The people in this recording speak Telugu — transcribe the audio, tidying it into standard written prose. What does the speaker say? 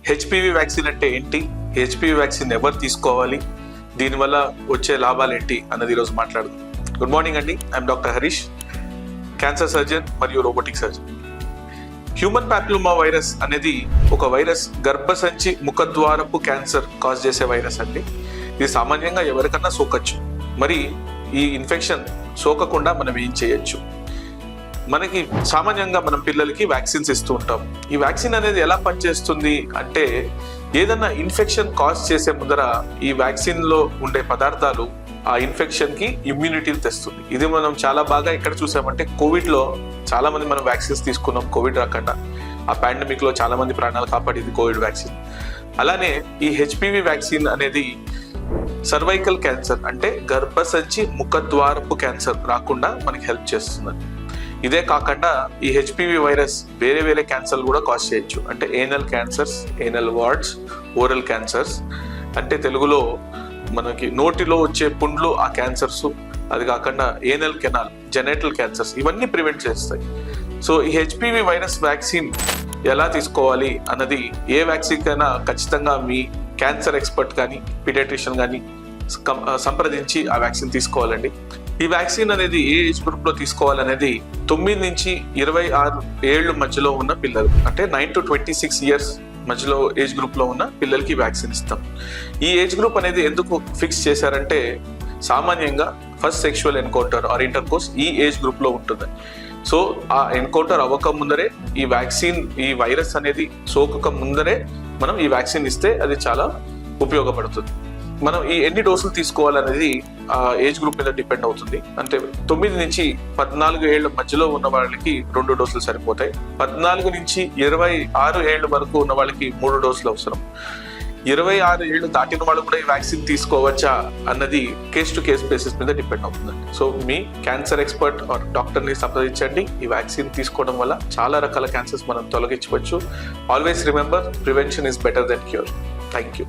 హెచ్పివి వ్యాక్సిన్ అంటే ఏంటి, హెచ్పివి వ్యాక్సిన్ ఎవరు తీసుకోవాలి, దీనివల్ల వచ్చే లాభాలు ఏంటి అన్నది ఈరోజు మాట్లాడుదాం. గుడ్ మార్నింగ్ అండి, I'm doctor Harish, cancer surgeon మరియు robotic surgeon. Human papilloma virus అనేది ఒక వైరస్, గర్భసంచి ముఖద్వారపు క్యాన్సర్ కాజ్ చేసే వైరస్ అండి. ఇది సామాన్యంగా ఎవరికన్నా సోకచ్చు. మరి ఈ ఇన్ఫెక్షన్ సోకకుండా మనం ఏం చేయొచ్చు? మనకి సామాన్యంగా మనం పిల్లలకి వ్యాక్సిన్స్ ఇస్తూ ఉంటాం. ఈ వ్యాక్సిన్ అనేది ఎలా పనిచేస్తుంది అంటే, ఏదన్నా ఇన్ఫెక్షన్ కాజ్ చేసే ముందర ఈ వ్యాక్సిన్ లో ఉండే పదార్థాలు ఆ ఇన్ఫెక్షన్ కి ఇమ్యూనిటీని తెస్తుంది. ఇది మనం చాలా బాగా ఎక్కడ చూసామంటే, కోవిడ్ లో చాలా మంది మనం వ్యాక్సిన్స్ తీసుకున్నాం. కోవిడ్ రాకుండా ఆ పాండమిక్ లో చాలా మంది ప్రాణాలు కాపాడింది కోవిడ్ వ్యాక్సిన్. అలానే ఈ హెచ్పివి వ్యాక్సిన్ అనేది సర్వైకల్ క్యాన్సర్ అంటే గర్భసంచి ముఖద్వారపు క్యాన్సర్ రాకుండా మనకి హెల్ప్ చేస్తుంది. ఇదే కాకుండా ఈ హెచ్పివి వైరస్ వేరే వేరే క్యాన్సర్లు కూడా కాజ్ చేయొచ్చు. అంటే anal cancers, anal warts, oral cancers, అంటే తెలుగులో మనకి నోటిలో వచ్చే పుండ్లు ఆ క్యాన్సర్స్, అది కాకుండా ఏనల్ కెనాల్, జెనెటల్ క్యాన్సర్స్, ఇవన్నీ ప్రివెంట్ చేస్తాయి. సో ఈ హెచ్పివి వైరస్ వ్యాక్సిన్ ఎలా తీసుకోవాలి అన్నది ఏ వ్యాక్సిన్ కైనా ఖచ్చితంగా మీ క్యాన్సర్ ఎక్స్పర్ట్ కానీ పీడియాట్రిషియన్ కానీ సంప్రదించి ఆ వ్యాక్సిన్ తీసుకోవాలండి. ఈ వ్యాక్సిన్ అనేది ఏ ఏజ్ గ్రూప్ లో తీసుకోవాలనేది 9 నుంచి 26 ఏళ్ల మధ్యలో ఉన్న పిల్లలు, అంటే 9 to 26 years మధ్యలో ఏజ్ గ్రూప్ లో ఉన్న పిల్లలకి వ్యాక్సిన్ ఇస్తాం. ఈ ఏజ్ గ్రూప్ అనేది ఎందుకు ఫిక్స్ చేశారంటే, సామాన్యంగా first sexual encounter or intercourse ఈ ఏజ్ గ్రూప్ లో ఉంటుంది. సో ఆ ఎన్కౌంటర్ అవ్వక ముందరే ఈ వ్యాక్సిన్, ఈ వైరస్ అనేది సోకక ముందరే మనం ఈ వ్యాక్సిన్ ఇస్తే అది చాలా ఉపయోగపడుతుంది. మనం ఈ ఎన్ని డోసులు తీసుకోవాలనేది ఆ ఏజ్ గ్రూప్ మీద డిపెండ్ అవుతుంది. అంటే 9 నుంచి 14 ఏళ్ల మధ్యలో ఉన్న వాళ్ళకి 2 డోసులు సరిపోతాయి. 14 నుంచి 26 ఏళ్ల వరకు ఉన్న వాళ్ళకి 3 డోసులు అవసరం. 26 ఏళ్ళు దాటిన వాళ్ళు కూడా ఈ వ్యాక్సిన్ తీసుకోవచ్చా అన్నది కేస్ టు కేస్ బేసిస్ మీద డిపెండ్ అవుతుందండి. సో మీ క్యాన్సర్ ఎక్స్పర్ట్ ఆర్ డాక్టర్ని సంప్రదించండి. ఈ వ్యాక్సిన్ తీసుకోవడం వల్ల చాలా రకాల క్యాన్సర్స్ మనం తొలగించవచ్చు. Always remember, prevention is better than cure. Thank you.